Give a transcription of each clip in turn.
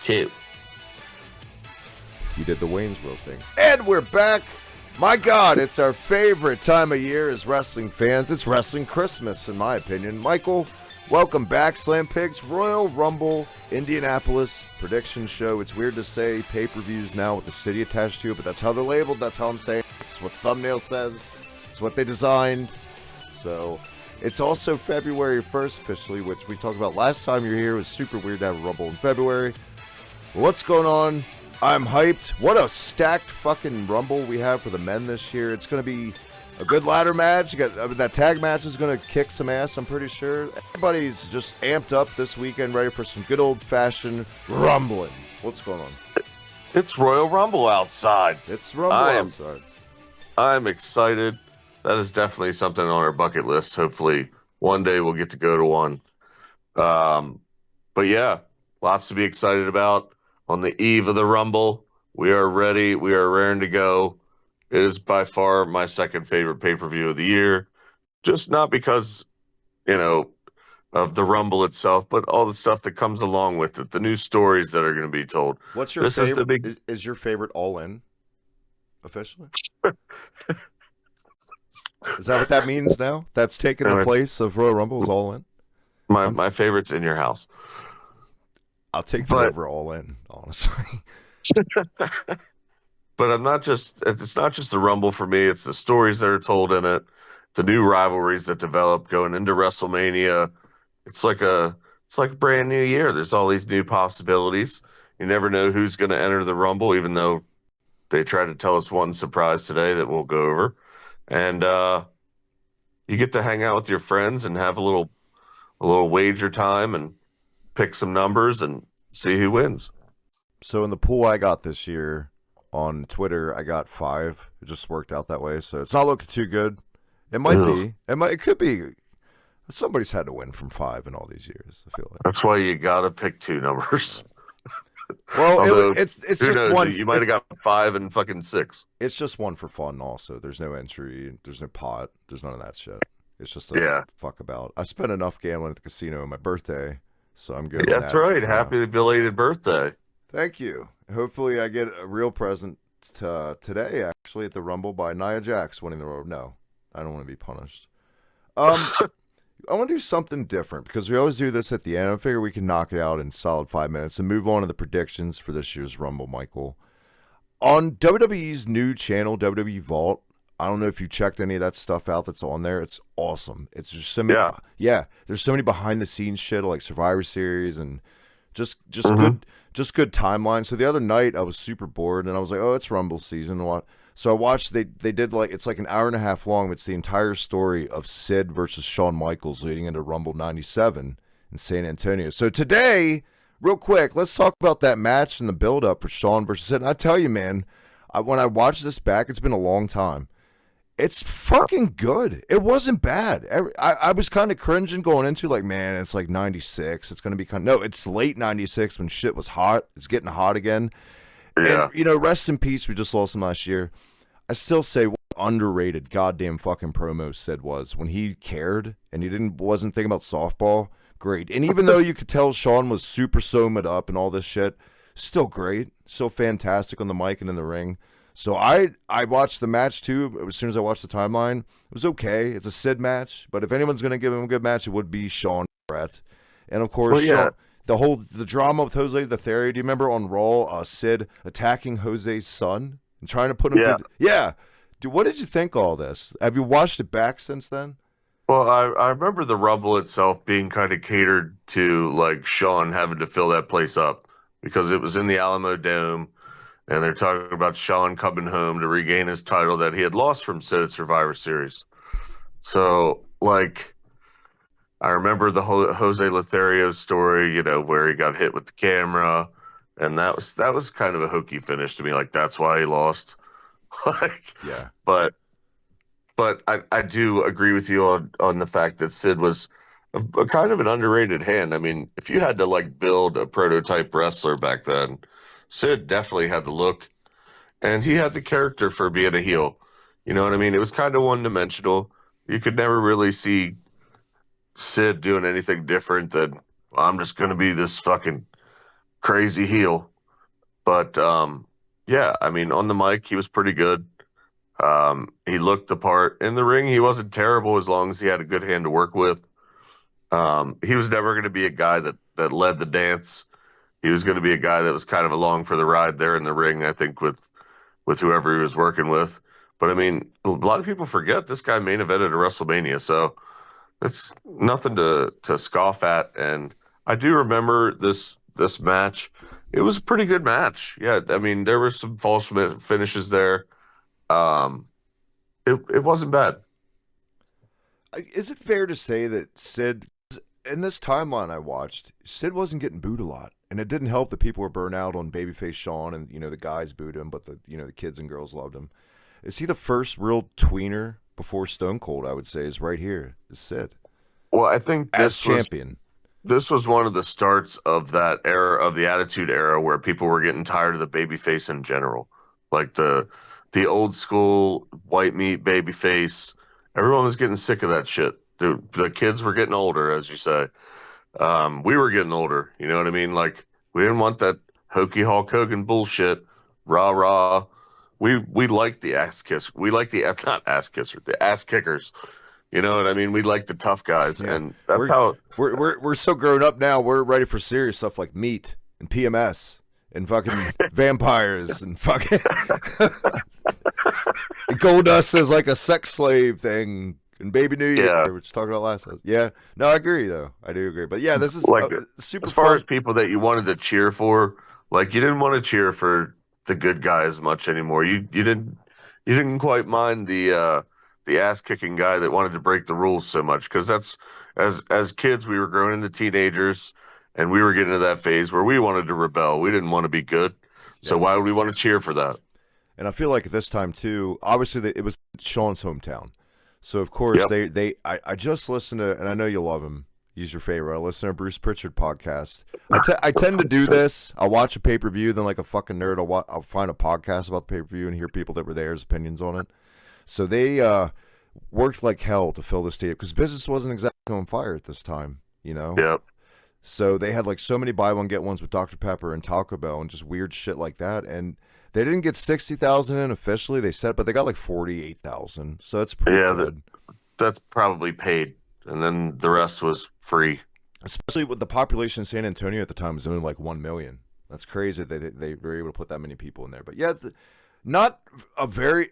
2. You did the Wayne's World thing. And we're back. My God, it's our favorite time of year as wrestling fans. It's Wrestling Christmas, in my opinion. Michael, welcome back. Slam Pigs, Royal Rumble, Indianapolis prediction show. It's weird to say pay-per-views now with the city attached to it, but that's how they're labeled. That's how I'm saying it. It's what the thumbnail says. It's what they designed. So it's also February 1st officially, which we talked about last time you were here. It was super weird to have a Rumble in February. What's going on? I'm hyped. What a stacked fucking Rumble we have for the men this year. It's going to be a good ladder match. That tag match is going to kick some ass, I'm pretty sure. Everybody's just amped up this weekend, ready for some good old-fashioned rumbling. What's going on? It's Royal Rumble outside. It's Rumble outside. I'm excited. That is definitely something on our bucket list. Hopefully one day we'll get to go to one. But yeah, lots to be excited about. On the eve of the Rumble, we are ready. We are raring to go. It is by far my second favorite pay-per-view of the year. Just not because, of the Rumble itself, but all the stuff that comes along with it. The new stories that are going to be told. What's your favorite? Is your favorite All In? Officially? Is that what that means now? That's taking the place of Royal Rumble is All In? My favorite's In Your House. I'll take that over All In, honestly. But it's not just the Rumble for me, it's the stories that are told in it, the new rivalries that develop going into WrestleMania. It's like a brand new year. There's all these new possibilities. You never know who's going to enter the Rumble, even though they tried to tell us one surprise today that we'll go over. And you get to hang out with your friends and have a little wager time and pick some numbers and see who wins. So in the pool I got this year on Twitter, I got 5. It just worked out that way. So it's not looking too good. It might be. It could be. Somebody's had to win from 5 in all these years, I feel like. That's why you got to pick 2 numbers. Well, it's just knows? one. You might have got 5 and fucking 6. It's just one for fun also. There's no entry. There's no pot. There's none of that shit. It's just a fuck about. I spent enough gambling at the casino on my birthday. So I'm good. Yeah, that's right. Happy belated birthday. Thank you. Hopefully I get a real present today, actually, at the Rumble by Nia Jax winning the Royal. No, I don't want to be punished. I want to do something different because we always do this at the end. I figure we can knock it out in solid 5 minutes and move on to the predictions for this year's Rumble, Michael. On WWE's new channel, WWE Vault, I don't know if you checked any of that stuff out that's on there. It's awesome. It's just so many, there's so many behind the scenes shit like Survivor Series and just good timeline. So the other night I was super bored and I was like, oh, it's Rumble season. What? So I watched. They did it's like an hour and a half long. But it's the entire story of Sid versus Shawn Michaels leading into Rumble '97 in San Antonio. So today, real quick, let's talk about that match and the build up for Shawn versus Sid. And I tell you, man, when I watched this back, it's been a long time. It's fucking good. It wasn't bad. I was kind of cringing going into man, it's like 96. It's going to be no, it's late 96 when shit was hot. It's getting hot again. Yeah. And, rest in peace. We just lost him last year. I still say what underrated goddamn fucking promo Sid was when he cared and he wasn't thinking about softball. Great. And even though you could tell Shawn was super somaed up and all this shit, still great. Still fantastic on the mic and in the ring. So I watched the match too. As soon as I watched the timeline, it was okay. It's a Sid match, but if anyone's going to give him a good match, it would be Shawn Brett. And of course, Shawn, the drama with Jose Lothario. Do you remember on Raw, Sid attacking Jose's son and trying to put him? Dude, what did you think of all this? Have you watched it back since then? Well, I remember the Rumble itself being kind of catered to Shawn having to fill that place up because it was in the Alamo Dome. And they're talking about Shawn coming home to regain his title that he had lost from Sid at Survivor Series. So, I remember the Jose Lothario story, where he got hit with the camera, and that was kind of a hokey finish to me. That's why he lost. But I do agree with you on the fact that Sid was a kind of an underrated hand. I mean, if you had to build a prototype wrestler back then, Sid definitely had the look, and he had the character for being a heel. You know what I mean? It was kind of one-dimensional. You could never really see Sid doing anything different than, I'm just going to be this fucking crazy heel. But yeah, I mean, on the mic, he was pretty good. He looked the part. In the ring, he wasn't terrible as long as he had a good hand to work with. He was never going to be a guy that led the dance. He was going to be a guy that was kind of along for the ride there in the ring, I think, with whoever he was working with. But I mean, a lot of people forget this guy main evented a WrestleMania, so it's nothing to scoff at. And I do remember this match. It was a pretty good match. Yeah, I mean, there were some false finishes there. Um, it wasn't bad. Is it fair to say that Sid, in this timeline I watched, Sid wasn't getting booed a lot, and it didn't help that people were burnt out on babyface Shawn, and the guys booed him, but the kids and girls loved him. Is he the first real tweener before Stone Cold? I would say is right here. Is Sid Well, I think as champion? This was one of the starts of that era of the Attitude Era where people were getting tired of the babyface in general, like the old school white meat babyface. Everyone was getting sick of that shit. The kids were getting older, as you say. We were getting older. You know what I mean? Like we didn't want that hokey Hulk Hogan bullshit. Rah rah. We liked the ass kiss. We like the not ass kisser, the ass kickers. You know what I mean? We like the tough guys, Yeah. and that's how. We're so grown up now. We're ready for serious stuff like Meat and PMS and fucking vampires and fucking Goldust is like a sex slave thing and Baby New Year, Yeah. which we talked about last time. Yeah, no, I agree though. I do agree. But yeah, this is Like, super as far fun. as people that you wanted to cheer for, like you didn't want to cheer for the good guy as much anymore. You didn't quite mind the ass kicking guy that wanted to break the rules so much because that's as kids we were growing into teenagers and we were getting to that phase where we wanted to rebel. We didn't want to be good, so Yeah. why would we want to cheer for that? And I feel like at this time too, obviously it was Sean's hometown. So of course Yep. I just listened to, and I know you love him. He's your favorite. I listen to Bruce Pritchard podcast. I tend to do this. I'll watch a pay-per-view, then like a fucking nerd, I'll find a podcast about the pay-per-view and hear people that were there's opinions on it. So they worked like hell to fill the stadium because business wasn't exactly on fire at this time, Yep. So they had like so many buy one get ones with Dr. Pepper and Taco Bell and just weird shit like that. And they didn't get 60,000 in officially, they said, but they got like 48,000. So that's pretty Yeah, good. That's probably paid, and then the rest was free. Especially with the population in San Antonio at the time was only like 1 million. That's crazy that they were able to put that many people in there. But yeah, not a very,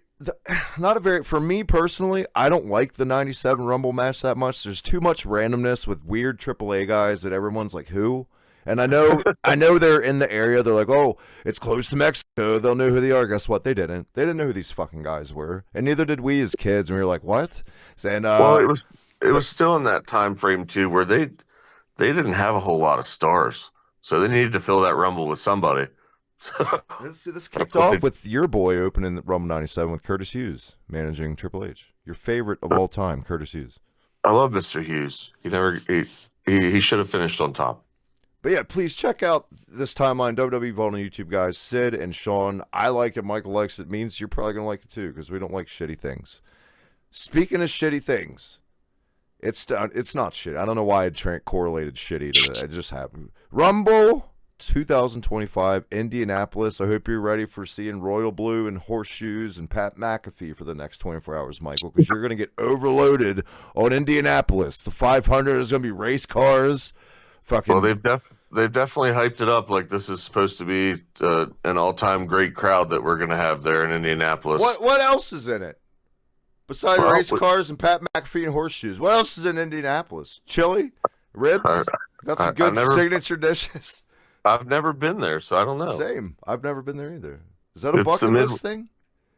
for me personally, I don't like the 97 Rumble match that much. There's too much randomness with weird AAA guys that everyone's like, who? And I know they're in the area. They're like, oh, it's close to Mexico. They'll know who they are. Guess what? They didn't. They didn't know who these fucking guys were. And neither did we as kids. And we were like, what? And, Well, it was still in that time frame too where they didn't have a whole lot of stars, so they needed to fill that Rumble with somebody. So This kicked off with your boy opening the Rumble 97 with Curtis Hughes managing Triple H. Your favorite of all time, Curtis Hughes. I love Mr. Hughes. He should have finished on top. But yeah, please check out this timeline, WWE Vault on YouTube, guys. Sid and Sean. I like it. Michael likes it. Means you're probably going to like it too because we don't like shitty things. Speaking of shitty things, it's not shitty. I don't know why I correlated shitty to that. It just happened. Rumble 2025, Indianapolis. I hope you're ready for seeing Royal Blue and Horseshoes and Pat McAfee for the next 24 hours, Michael, because you're going to get overloaded on Indianapolis. The 500 is going to be race cars. Fucking. Well, they've definitely hyped it up like this is supposed to be an all-time great crowd that we're going to have there in Indianapolis. What else is in it? Besides race cars and Pat McAfee and Horseshoes, what else is in Indianapolis? Chili? Ribs? Got some good signature dishes. I've never been there, so I don't know. Same. I've never been there either. Is that a bucket list thing?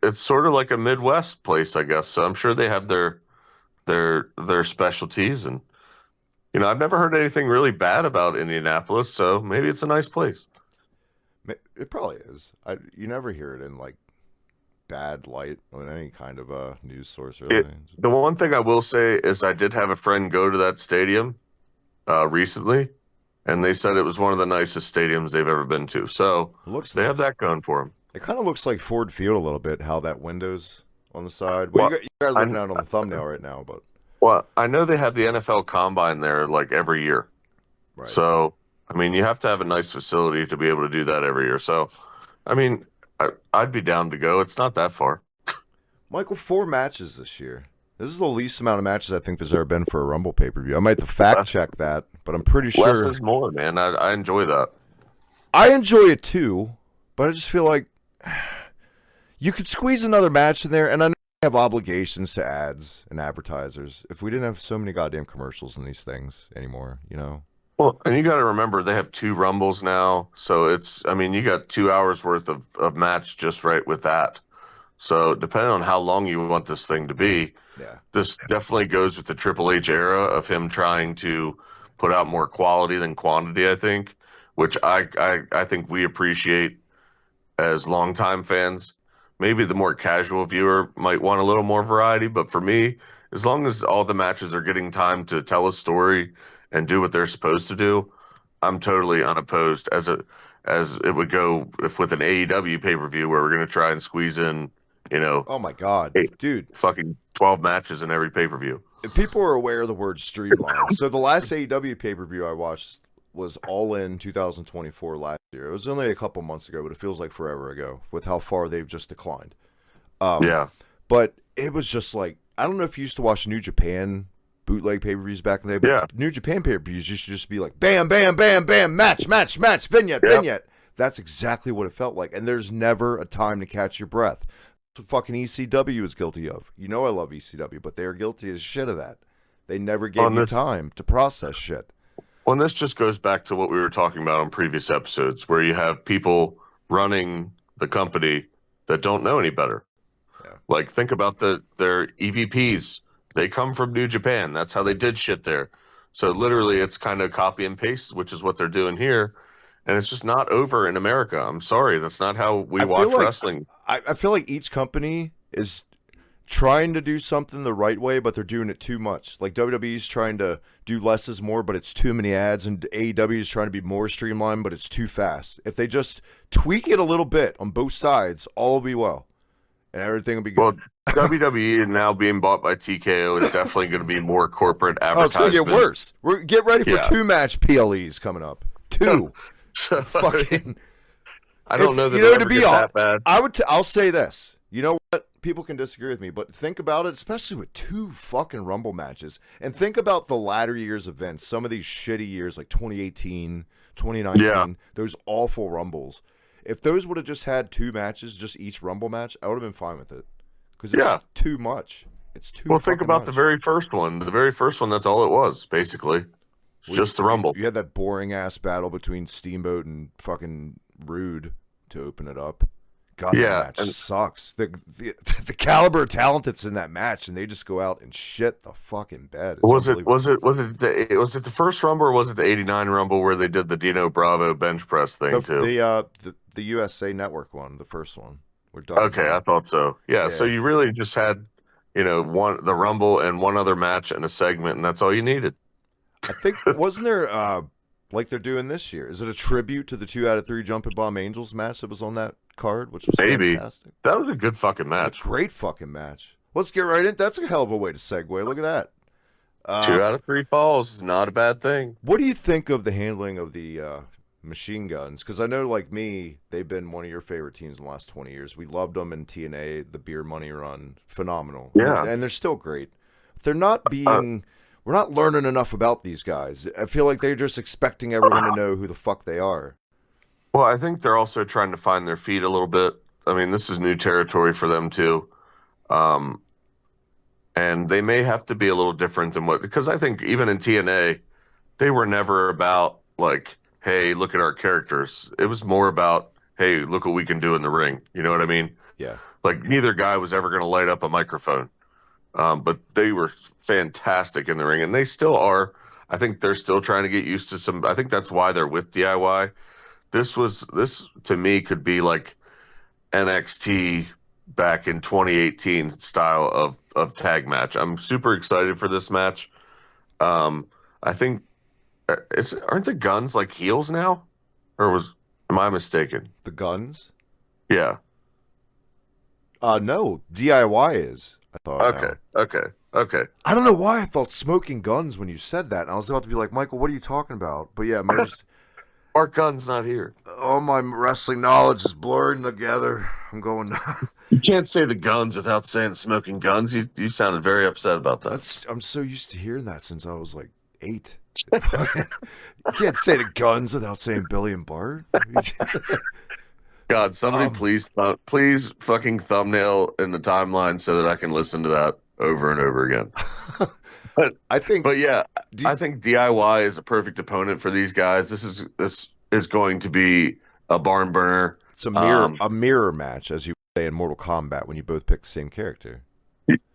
It's sort of like a Midwest place, I guess. So I'm sure they have their specialties, and I've never heard anything really bad about Indianapolis, so maybe it's a nice place. It probably is. You never hear it in like bad light on any kind of news source. Really. The one thing I will say is I did have a friend go to that stadium recently, and they said it was one of the nicest stadiums they've ever been to. So they have that going for them. It kind of looks like Ford Field a little bit, how that window's on the side. Well, you guys are looking at it on the thumbnail right now, but I know they have the NFL Combine there like every year. Right. So I mean, you have to have a nice facility to be able to do that every year. So, I mean, I'd be down to go. It's not that far. Michael, 4 matches this year. This is the least amount of matches I think there's ever been for a Rumble pay-per-view. I might have to fact check that, but I'm pretty Less sure. is more, man. I enjoy that. I enjoy it too, but I just feel like you could squeeze another match in there, and I know we have obligations to ads and advertisers. If we didn't have so many goddamn commercials in these things anymore, you know? Well, and you got to remember they have 2 Rumbles now, so I mean, you got 2 hours worth of match just right with that. So depending on how long you want this thing to be, Yeah. this definitely goes with the Triple H era of him trying to put out more quality than quantity, I think, which I think we appreciate as longtime fans. Maybe the more casual viewer might want a little more variety, but for me, as long as all the matches are getting time to tell a story and do what they're supposed to do, I'm totally unopposed as it would go if with an AEW pay-per-view where we're going to try and squeeze in, Oh my god, eight dude. fucking 12 matches in every pay-per-view. If people are aware of the word streamline, so the last AEW pay-per-view I watched was All In 2024 last year. It was only a couple months ago, but it feels like forever ago with how far they've just declined. Yeah. But it was just like, I don't know if you used to watch New Japan bootleg pay-per-views back in the day, but Yeah. New Japan pay-per-views used to just be like, bam, bam, bam, bam, match, match, match, vignette, Yep. vignette. That's exactly what it felt like. And there's never a time to catch your breath. That's what fucking ECW is guilty of. You know I love ECW, but they're guilty as shit of that. They never gave On you this- time to process shit. Well, and this just goes back to what we were talking about on previous episodes, where you have people running the company that don't know any better. Yeah. Like, think about their EVPs. They come from New Japan. That's how they did shit there. So literally, it's kind of copy and paste, which is what they're doing here. And it's just not over in America. I'm sorry. That's not how we I feel watch like- wrestling. I feel like each company is trying to do something the right way, but they're doing it too much. Like WWE's trying to do less is more, but it's too many ads, and AEW is trying to be more streamlined, but it's too fast. If they just tweak it a little bit on both sides, all will be well, and everything will be Well, good. WWE now being bought by TKO is definitely going to be more corporate Oh, it's gonna advertisement. get worse. Get ready for Yeah. 2-match PLEs coming up. 2. So, Fucking. I don't If- know that you know, it'll to ever be get hon- that bad. I'll say this. You know what? People can disagree with me, but think about it, especially with 2 fucking Rumble matches. And think about the latter years of Vince. Some of these shitty years like 2018, 2019, Yeah. those awful Rumbles. If those would have just had 2 matches, just each Rumble match, I would have been fine with it. Because it's Yeah. too much. It's too Well, think fucking about much. the very first one. The very first one, that's all it was, basically. It's just the Rumble. You had that boring ass battle between Steamboat and fucking Rude to open it up. God, Yeah, that match and- sucks. The caliber of talent that's in that match, and they just go out and shit the fucking bed. It's Was it unbelievable. was it the first Rumble or was it the '89 Rumble where they did the Dino Bravo bench press thing too? the USA Network one, the first one? Okay, I thought so. Yeah, so Yeah. you really just had the Rumble and one other match and a segment, and that's all you needed. I think wasn't there like they're doing this year? Is it a tribute to the 2 out of 3 Jumping Bomb Angels match that was on that card, which was Maybe. fantastic? That was a good fucking It match. was a great fucking match. Let's get right in. That's a hell of a way to segue. Look at that. 2 out of 3 falls is not a bad thing. What do you think of the handling of the machine guns? Because I know, like me, they've been one of your favorite teams in the last 20 years. We loved them in TNA, the Beer Money run. Phenomenal. Yeah. And they're still great. They're not being... we're not learning enough about these guys. I feel like they're just expecting everyone to know who the fuck they are. Well, I think they're also trying to find their feet a little bit. I mean, this is new territory for them too. And they may have to be a little different than because I think even in TNA, they were never about like, hey, look at our characters. It was more about, hey, look what we can do in the ring. You know what I mean? Yeah. Like neither guy was ever going to light up a microphone. But they were fantastic in the ring, and they still are. I think they're still trying to get used to some. I think that's why they're with DIY. This to me could be like NXT back in 2018 style of tag match. I'm super excited for this match. I think aren't the Guns like heels now, or am I mistaken? The guns? Yeah. No. DIY is. I thought. Okay. now. Okay. I don't know why I thought Smoking Guns when you said that. And I was about to be like, Michael, what are you talking about? But yeah, Mark Gunn's not here. All my wrestling knowledge is blurring together. I'm going. You can't say the Guns without saying Smoking Guns. You sounded very upset about that. I'm so used to hearing that since I was like 8. You can't say the Guns without saying Billy and Bart. God, somebody please fucking thumbnail in the timeline so that I can listen to that over and over again. But I think yeah, I think DIY is a perfect opponent for these guys. This is going to be a barn burner. It's a mirror match, as you say in Mortal Kombat when you both pick the same character.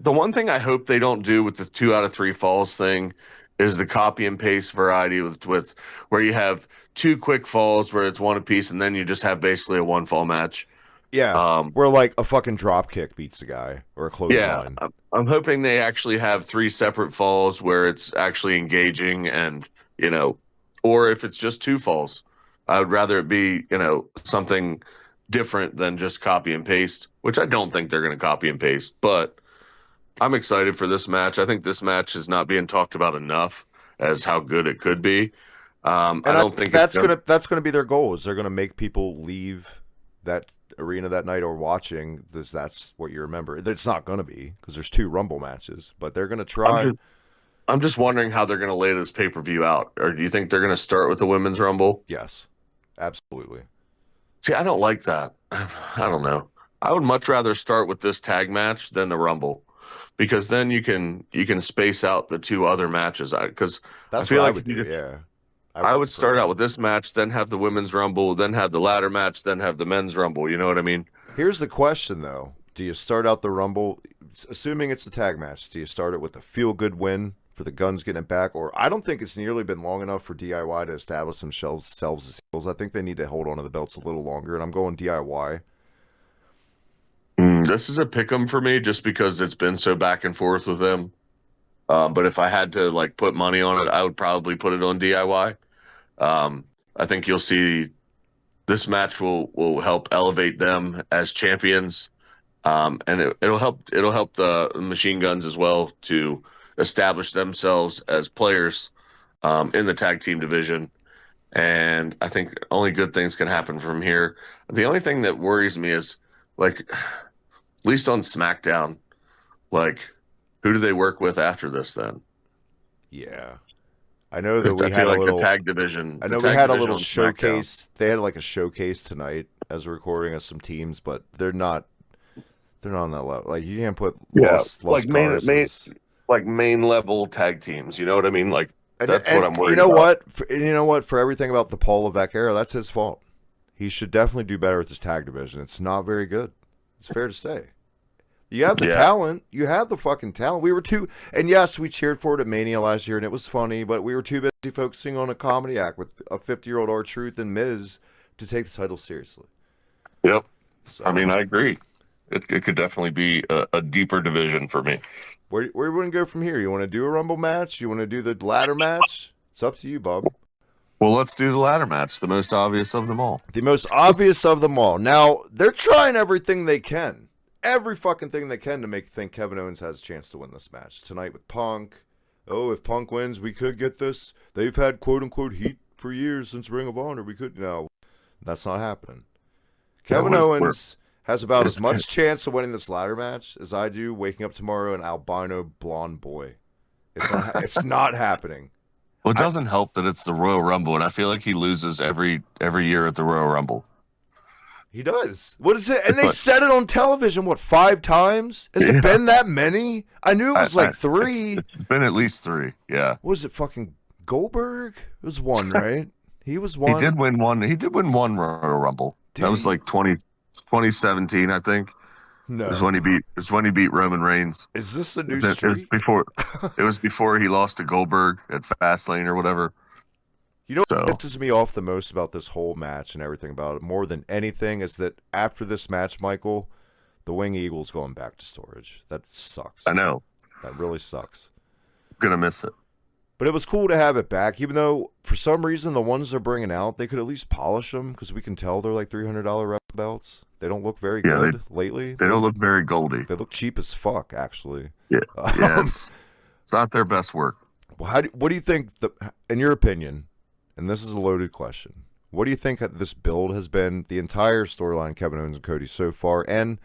The one thing I hope they don't do with the 2 out of 3 falls thing is the copy and paste variety with where you have 2 quick falls where it's one apiece, and then you just have basically a 1 fall match. Yeah, where like a fucking drop kick beats the guy or a clothesline. Yeah, I'm hoping they actually have 3 separate falls where it's actually engaging, and or if it's just 2 falls, I would rather it be something different than just copy and paste, which I don't think they're going to copy and paste, but I'm excited for this match. I think this match is not being talked about enough as how good it could be. I don't think that's gonna be their goal. Is they're gonna make people leave that arena that night or watching this. That's what you remember. It's not gonna be because there's 2 Rumble matches, but they're gonna try. I'm just wondering how they're gonna lay this pay-per-view out. Or do you think they're gonna start with the Women's Rumble? Yes, absolutely. See, I don't like that. I don't know. I would much rather start with this tag match than the Rumble, because then you can space out the 2 other matches. Because I feel like I would start out with this match, then have the Women's Rumble, then have the ladder match, then have the Men's Rumble. You know what I mean? Here's the question, though. Do you start out the Rumble, assuming it's a tag match, do you start it with a feel-good win for the Guns getting it back? Or I don't think it's nearly been long enough for DIY to establish themselves as heels. I think they need to hold on to the belts a little longer, and I'm going DIY. This is a pick'em for me just because it's been so back and forth with them. But if I had to put money on it, I would probably put it on DIY. I think you'll see this match will help elevate them as champions, and it'll help the Machine Guns as well to establish themselves as players in the tag team division. And I think only good things can happen from here. The only thing that worries me is at least on SmackDown, who do they work with after this then? Yeah. I know that we had a little the tag division. I know we had a little showcase. SmackDown. They had a showcase tonight as a recording of some teams, but they're not on that level. You can't put main level tag teams. You know what I mean? That's what I'm worried about. You know what? For everything about the Paul Levesque era, that's his fault. He should definitely do better with his tag division. It's not very good. It's fair to say. You have the talent. You have the fucking talent. And yes, we cheered for it at Mania last year, and it was funny, but we were too busy focusing on a comedy act with a 50-year-old R-Truth and Miz to take the title seriously. Yep. So, I mean, I agree. It could definitely be a deeper division for me. Where do you want to go from here? You want to do a Rumble match? You want to do the ladder match? It's up to you, Bob. Well, let's do the ladder match, the most obvious of them all. The most obvious of them all. Now, they're trying everything they can. Every fucking thing they can to make you think Kevin Owens has a chance to win this match. Tonight with Punk. Oh, if Punk wins, we could get this. They've had quote-unquote heat for years since Ring of Honor. We could. No, that's not happening. Kevin Owens has about as much chance of winning this ladder match as I do waking up tomorrow an albino blonde boy. It's not happening. Well, it doesn't help that it's the Royal Rumble, and I feel like he loses every year at the Royal Rumble. He does. What is it? And they said it on television, 5 times? Has it been that many? I knew it was 3. It's been at least 3, yeah. What was it, fucking Goldberg? It was 1, right? He was 1. He did win 1. He did win 1 Royal Rumble. That was 2017, I think. No. It was when he beat Roman Reigns. Is this a new streak? It was before he lost to Goldberg at Fastlane or whatever. You know what pisses me off the most about this whole match and everything about it, more than anything, is that after this match, Michael, the Wing Eagle's going back to storage. That sucks. I know. That really sucks. I'm going to miss it. But it was cool to have it back, even though, for some reason, the ones they're bringing out, they could at least polish them, because we can tell they're $300 rep belts. They don't look very good lately. They don't look very goldy. They look cheap as fuck, actually. Yeah, it's not their best work. Well, what do you think, in your opinion, and this is a loaded question, What do you think this build has been, the entire storyline, Kevin Owens and Cody so far, and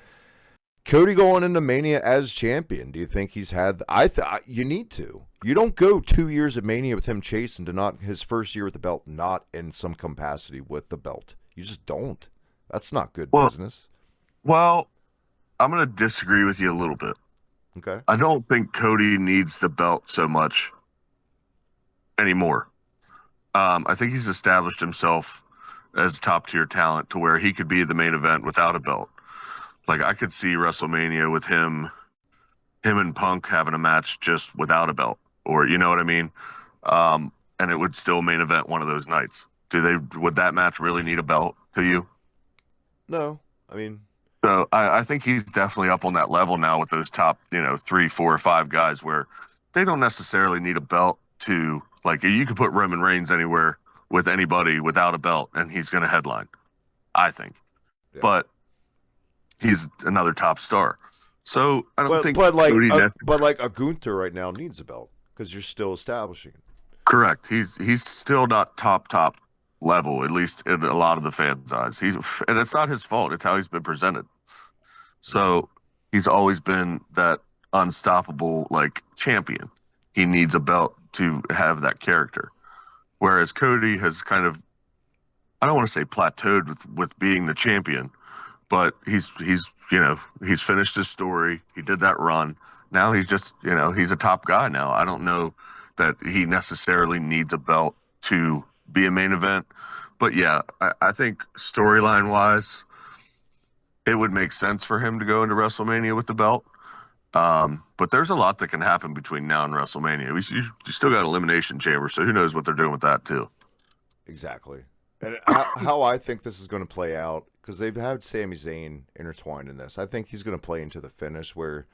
Cody going into Mania as champion? Do you think he's had? You need to. You don't go 2 years of Mania with him chasing to not his first year with the belt, not in some capacity with the belt. You just don't. That's not good business. Well, I'm going to disagree with you a little bit. Okay. I don't think Cody needs the belt so much anymore. I think he's established himself as top tier talent to where he could be the main event without a belt. Like, I could see WrestleMania with him and Punk having a match just without a belt, or you know what I mean? And it would still main event one of those nights. Would that match really need a belt to you? No, I mean. So I think he's definitely up on that level now with those top, 3, 4, or 5 guys where they don't necessarily need a belt to, like, you could put Roman Reigns anywhere with anybody without a belt and he's going to headline, I think. Yeah. But he's another top star. So I don't think but like a Gunther right now needs a belt because you're still establishing it. Correct. He's still not top level, at least in a lot of the fans' eyes. And it's not his fault. It's how he's been presented. So he's always been that unstoppable, like, champion. He needs a belt to have that character. Whereas Cody has kind of, I don't want to say plateaued with being the champion, but he's finished his story. He did that run. Now he's just, he's a top guy now. I don't know that he necessarily needs a belt to be a main event. But yeah, I think storyline wise, it would make sense for him to go into WrestleMania with the belt. But there's a lot that can happen between now and WrestleMania. You still got Elimination Chamber, so who knows what they're doing with that too. Exactly. And how I think this is going to play out, because they've had Sami Zayn intertwined in this. I think he's going to play into the finish where,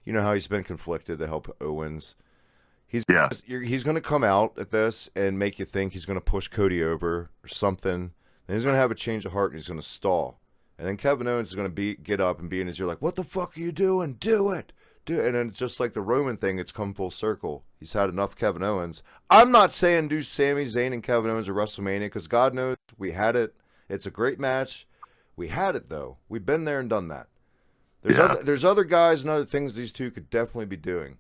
how he's been conflicted to help Owens. He's going to come out at this and make you think he's going to push Cody over or something. Then he's going to have a change of heart and he's going to stall. And then Kevin Owens is going to get up and be in his ear like, what the fuck are you doing? Do it. And then just like the Roman thing, it's come full circle. He's had enough Kevin Owens. I'm not saying do Sami Zayn and Kevin Owens at WrestleMania because God knows we had it. It's a great match. We had it, though. We've been there and done that. There's other guys and other things these two could definitely be doing.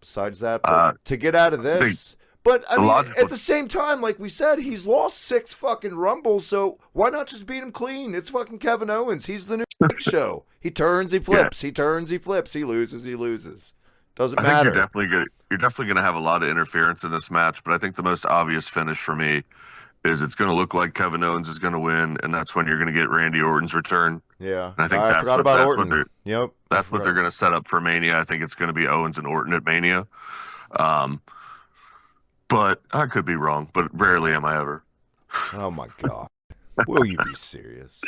Besides that, to get out of this. But, I mean, at the same time, like we said, he's lost 6 fucking Rumbles, so why not just beat him clean? It's fucking Kevin Owens. He's the new Big Show. He turns, he flips. Yeah. He turns, he flips. He loses, he loses. Doesn't matter. I think you're definitely going to have a lot of interference in this match, but I think the most obvious finish for me is it's going to look like Kevin Owens is going to win, and that's when you're going to get Randy Orton's return. Yeah. And I forgot about Orton. Yep. That's what they're going to set up for Mania. I think it's going to be Owens and Orton at Mania. But I could be wrong, but rarely am I ever. Oh, my God. Will you be serious?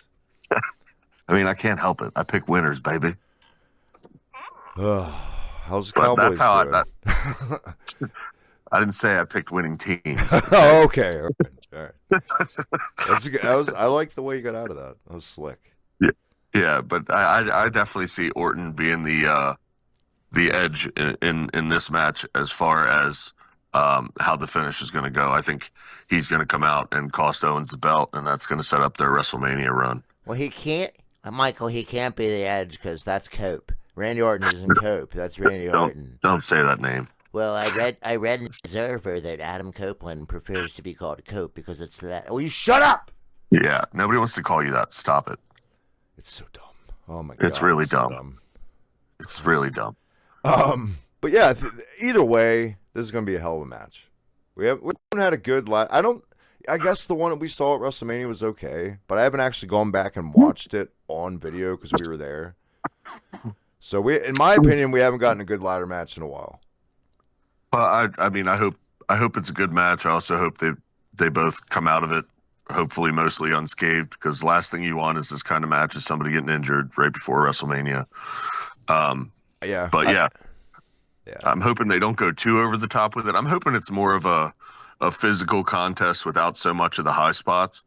I mean, I can't help it. I pick winners, baby. How's the Cowboys doing? I didn't say I picked winning teams. Oh, okay. All right. That's good. I like the way you got out of that. That was slick. Yeah, but I definitely see Orton being the edge in this match as far as how the finish is going to go. I think he's going to come out and cost Owens the belt, and that's going to set up their WrestleMania run. Well, he can't, Michael. He can't be the edge because that's Cope. Randy Orton isn't Cope. That's Randy Orton. Don't say that name. Well, I read in Observer that Adam Copeland prefers to be called Cope because it's that. Oh, you shut up! Yeah, nobody wants to call you that. Stop it. It's so dumb. Oh my God. It's really dumb. It's really dumb. But yeah, either way, this is going to be a hell of a match. We haven't had a good I guess the one that we saw at WrestleMania was okay, but I haven't actually gone back and watched it on video because we were there. So in my opinion, we haven't gotten a good ladder match in a while. I mean, I hope it's a good match. I also hope they both come out of it, hopefully mostly unscathed, because the last thing you want is this kind of match is somebody getting injured right before WrestleMania. Yeah. But yeah, I'm hoping they don't go too over the top with it. I'm hoping it's more of a physical contest without so much of the high spots.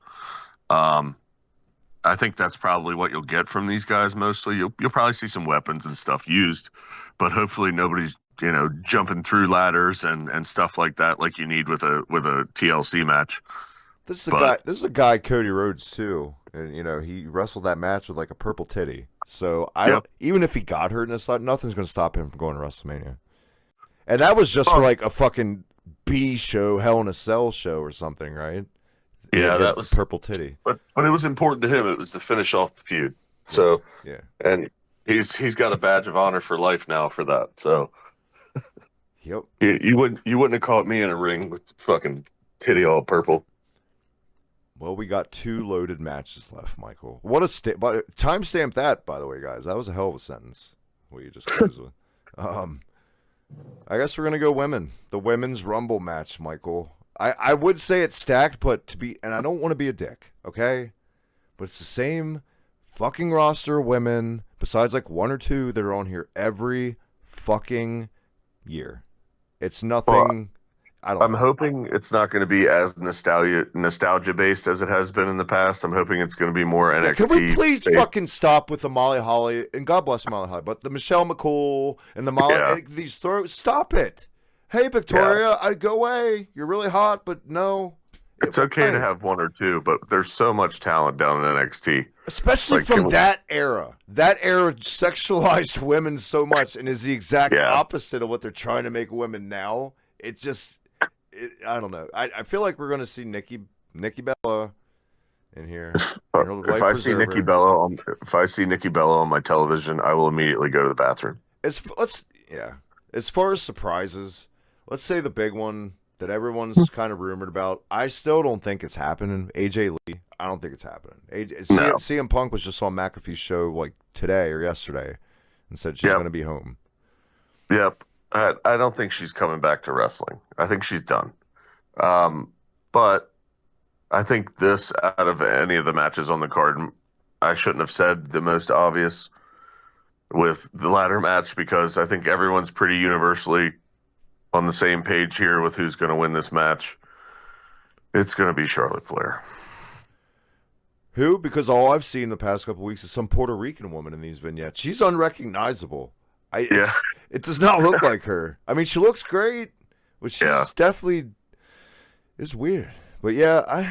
I think that's probably what you'll get from these guys mostly. You'll probably see some weapons and stuff used, but hopefully nobody's jumping through ladders and stuff like that, like you need with a TLC match. This is a guy, Cody Rhodes too, and he wrestled that match with like a purple titty. So I don't, even if he got hurt in this, nothing's going to stop him from going to WrestleMania. And that was just for like a fucking B show, Hell in a Cell show or something, right? Yeah, that was purple titty. But it was important to him. It was to finish off the feud. So yeah, and he's got a badge of honor for life now for that. So yep, you wouldn't have caught me in a ring with fucking titty all purple. Well, we got 2 loaded matches left, Michael. What a timestamp that, by the way, guys. That was a hell of a sentence. What you just closed with. I guess we're gonna go women. The women's Rumble match, Michael. I would say it's stacked, but and I don't want to be a dick, okay? But it's the same fucking roster of women, besides like 1 or 2 that are on here every fucking year. It's nothing. I'm hoping it's not going to be as nostalgia based as it has been in the past. I'm hoping it's going to be more NXT. Can we please fucking stop with the Molly Holly, and God bless Molly Holly, but the Michelle McCool and the Molly these throws. Stop it! Hey Victoria, I'd go away. You're really hot, but no. It's okay to have 1 or 2, but there's so much talent down in NXT, especially from that era. That era sexualized women so much, and is the exact opposite of what they're trying to make women now. It just. I don't know. I feel like we're going to see Nikki Bella in here. If I see Nikki Bella on my television, I will immediately go to the bathroom. As far as surprises, let's say the big one that everyone's kind of rumored about. I still don't think it's happening. AJ Lee, I don't think it's happening. CM Punk was just on McAfee's show like today or yesterday and said she's going to be home. Yep. I don't think she's coming back to wrestling. I think she's done. But I think this, out of any of the matches on the card, I shouldn't have said the most obvious with the ladder match, because I think everyone's pretty universally on the same page here with who's going to win this match. It's going to be Charlotte Flair. Who? Because all I've seen the past couple of weeks is some Puerto Rican woman in these vignettes. She's unrecognizable. It does not look like her. I mean, she looks great, but she's definitely. It's weird, but I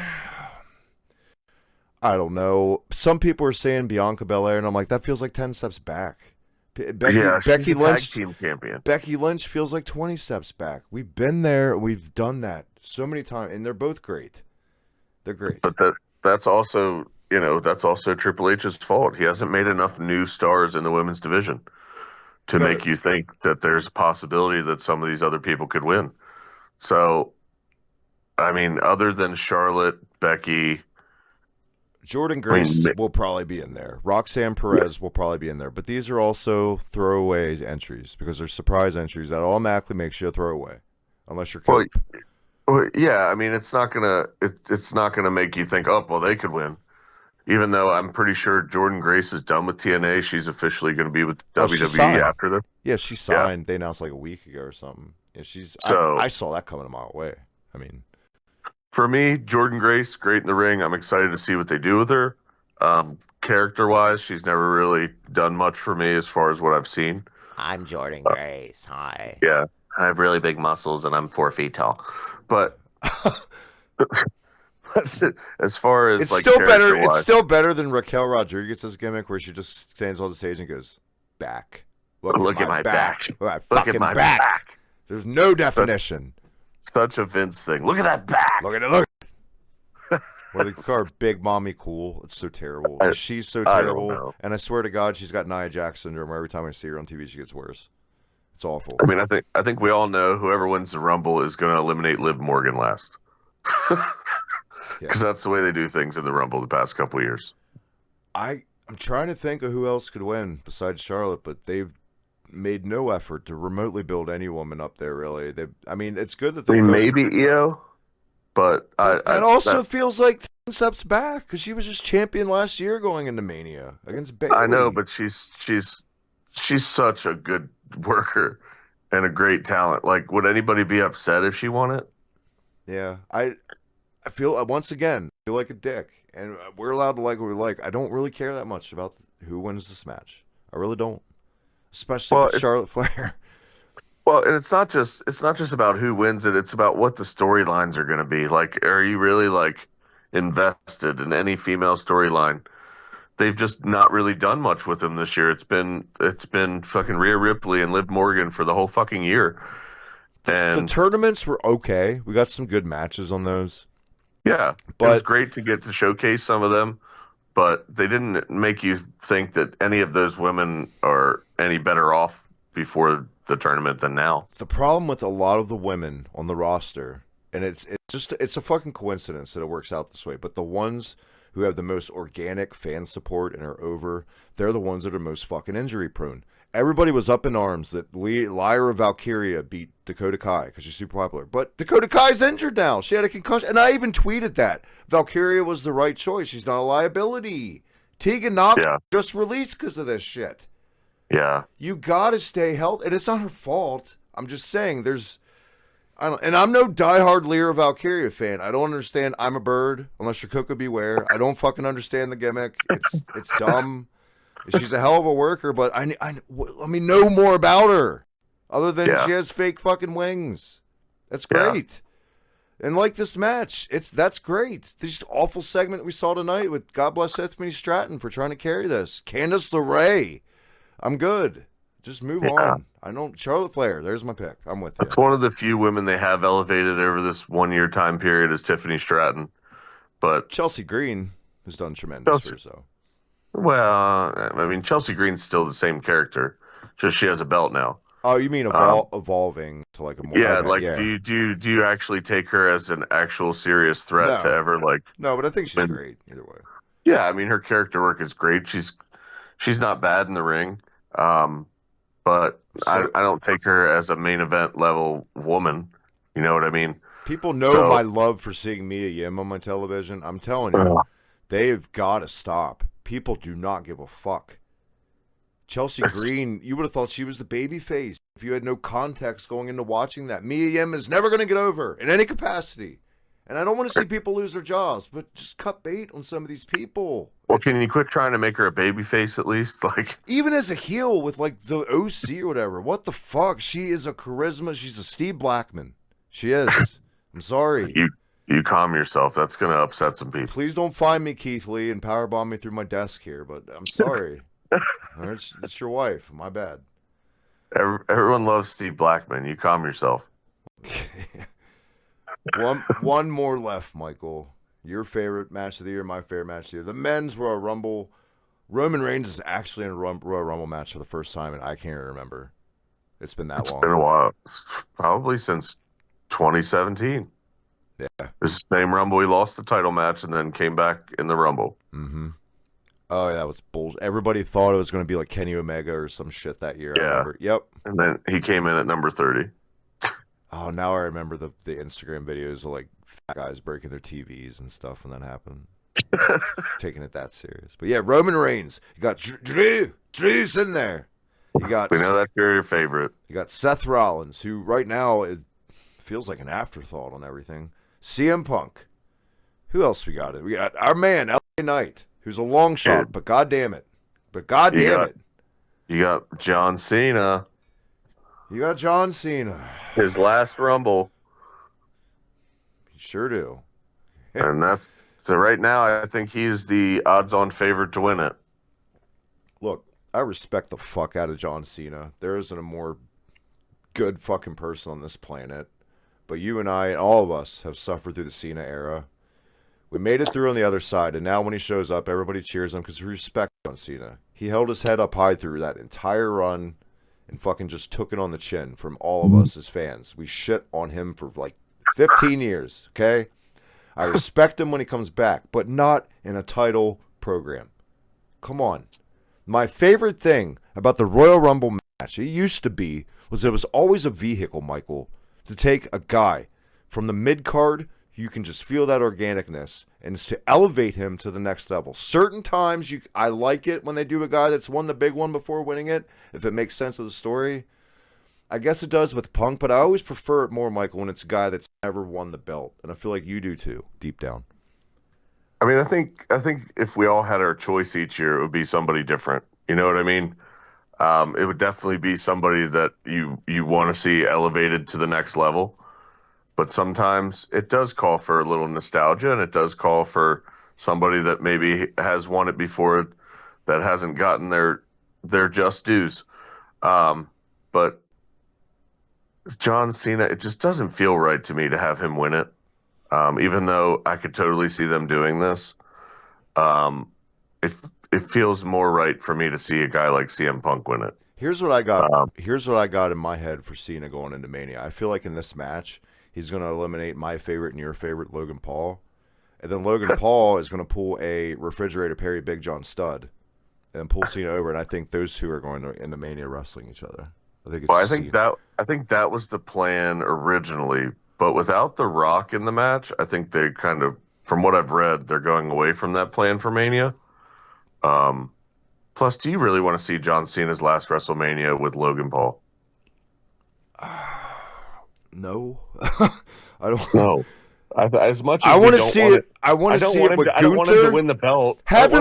don't know. Some people are saying Bianca Belair, and I'm like, that feels like 10 steps back. Becky Lynch, team champion. Becky Lynch feels like 20 steps back. We've been there, we've done that so many times, and they're both great. They're great. But that's also Triple H's fault. He hasn't made enough new stars in the women's division to make you think that there's a possibility that some of these other people could win. So, I mean, other than Charlotte, Becky, Jordynne Grace will probably be in there. Roxanne Perez will probably be in there. But these are also throwaway entries because they're surprise entries that automatically makes you a throwaway, unless you're Cope. Well, yeah, I mean, it's not gonna make you think, oh, well, they could win. Even though I'm pretty sure Jordynne Grace is done with TNA, she's officially going to be with WWE after them. Yeah, she signed. Yeah. They announced like a week ago or something. Yeah, I saw that coming a mile away. I mean, for me, Jordynne Grace, great in the ring. I'm excited to see what they do with her. Character-wise, she's never really done much for me as far as what I've seen. I'm Jordynne Grace. Hi. Yeah, I have really big muscles and I'm 4 feet tall. But as far as it's still better. It's still better than Raquel Rodriguez's gimmick, where she just stands on the stage and goes, "Back, look at my back. Look at my back." There's no definition. Such a Vince thing. Look at that back. Look at it. Look. Well, they call her Big Mommy Cool. It's so terrible. She's so terrible. And I swear to God, she's got Nia Jax syndrome. Every time I see her on TV, she gets worse. It's awful. I mean, I think we all know whoever wins the Rumble is going to eliminate Liv Morgan last. Because that's the way they do things in the Rumble the past couple of years. I'm trying to think of who else could win besides Charlotte, but they've made no effort to remotely build any woman up there, really. I mean, it's good that they maybe Io, but it also feels like 10 steps back because she was just champion last year going into Mania against Bayley. I know, but she's such a good worker and a great talent. Like, would anybody be upset if she won it? Yeah, I feel once again I feel like a dick, and we're allowed to like what we like. I don't really care that much about who wins this match. I really don't, especially with Charlotte Flair. Well, and it's not just about who wins it. It's about what the storylines are going to be. Like, are you really like invested in any female storyline. They've just not really done much with them this year. It's been fucking Rhea Ripley and Liv Morgan for the whole fucking year. The And tournaments were okay. We got some good matches on those. yeah, it But- was great to get to showcase some of them, but they didn't make you think that any of those women are any better off before the tournament than now. The problem with a lot of the women on the roster, and it's a fucking coincidence that it works out this way, but the ones who have the most organic fan support and are over, they're the ones that are most fucking injury prone. Everybody was up in arms that Lyra Valkyria beat Dakota Kai because she's super popular. But Dakota Kai's injured now. She had a concussion. And I even tweeted that. Valkyria was the right choice. She's not a liability. Tegan Knox just released because of this shit. Yeah. You got to stay healthy. And it's not her fault. I'm just saying and I'm no diehard Lyra Valkyria fan. I don't understand I'm a bird unless you're Coco Beware. I don't fucking understand the gimmick. It's dumb. She's a hell of a worker, but let me know more about her. Other than she has fake fucking wings. That's great. And like this match, that's great. This awful segment we saw tonight with God bless Stephanie Stratton for trying to carry this. Candice LeRae. I'm good. Just move on. I know Charlotte Flair. There's my pick. I'm with you. That's one of the few women they have elevated over this 1 year time period is Tiffany Stratton. But Chelsea Green has done tremendous for herself. Well, I mean, Chelsea Green's still the same character, just she has a belt now. Oh, you mean evolving to like a more do you actually take her as an actual serious threat to ever like? No, but I think she's great either way. Yeah, I mean, her character work is great. She's not bad in the ring, but I don't take her as a main event level woman. You know what I mean? People know my love for seeing Mia Yim on my television. I'm telling you, they've got to stop. People do not give a fuck. Chelsea Green, you would have thought she was the baby face if you had no context going into watching that. Mia Yim is never going to get over in any capacity. And I don't want to see people lose their jobs, but just cut bait on some of these people. Well, can you quit trying to make her a baby face at least? Like, even as a heel with like the OC or whatever, what the fuck? She is a charisma. She's a Steve Blackman. She is. I'm sorry. You calm yourself. That's going to upset some people. Please don't find me, Keith Lee, and powerbomb me through my desk here, but I'm sorry. It's your wife. My bad. Everyone loves Steve Blackman. You calm yourself. One more left, Michael. Your favorite match of the year, my favorite match of the year. The men's Royal Rumble. Roman Reigns is actually in a Royal Rumble match for the first time, and I can't remember. It's been that long. It's been a while. Probably since 2017. Yeah. This same Rumble, he lost the title match and then came back in the Rumble. Mm-hmm. Oh, yeah, that was bullshit. Everybody thought it was going to be like Kenny Omega or some shit that year. Yeah. I remember. Yep. And then he came in at number 30. Oh, now I remember the Instagram videos of like fat guys breaking their TVs and stuff when that happened. Taking it that serious. But yeah, Roman Reigns. You got Drew's in there. You got. We know that's your favorite. You got Seth Rollins, who right now it feels like an afterthought on everything. CM Punk. Who else we got? We got our man LA Knight, who's a long shot, but goddamn it, you got John Cena. You got John Cena. His last Rumble. You sure do. And that's so right now I think he's the odds-on favorite to win it. Look, I respect the fuck out of John Cena. There isn't a more good fucking person on this planet. But you and I, all of us, have suffered through the Cena era. We made it through on the other side, and now when he shows up, everybody cheers him because we respect John Cena. He held his head up high through that entire run and fucking just took it on the chin from all of us as fans. We shit on him for like 15 years, okay? I respect him when he comes back, but not in a title program. Come on. My favorite thing about the Royal Rumble match, it used to be, was it was always a vehicle, Michael, to take a guy from the mid-card, you can just feel that organicness, and it's to elevate him to the next level. Certain times, I like it when they do a guy that's won the big one before winning it, if it makes sense of the story. I guess it does with Punk, but I always prefer it more, Michael, when it's a guy that's never won the belt, and I feel like you do too, deep down. I mean, I think if we all had our choice each year, it would be somebody different. You know what I mean? It would definitely be somebody that you want to see elevated to the next level. but sometimes it does call for a little nostalgia, and it does call for somebody that maybe has won it before that hasn't gotten their just dues. But John Cena, it just doesn't feel right to me to have him win it. Even though I could totally see them doing this, it it feels more right for me to see a guy like CM Punk win it. Here's what I got. Here's what I got in my head for Cena going into Mania. I feel like in this match, he's going to eliminate my favorite and your favorite, Logan Paul, and then Logan Paul is going to pull a refrigerator Perry Big John Stud, and pull Cena over. And I think those two are going to into Mania wrestling each other. I think it's. Well, I think that was the plan originally, but without The Rock in the match, I think they kind of, from what I've read, they're going away from that plan for Mania. Plus, do you really want to see John Cena's last WrestleMania with Logan Paul? No, I don't. No. As much as I want to see it. I want to see it with Gunther. I don't want him to win the belt. Have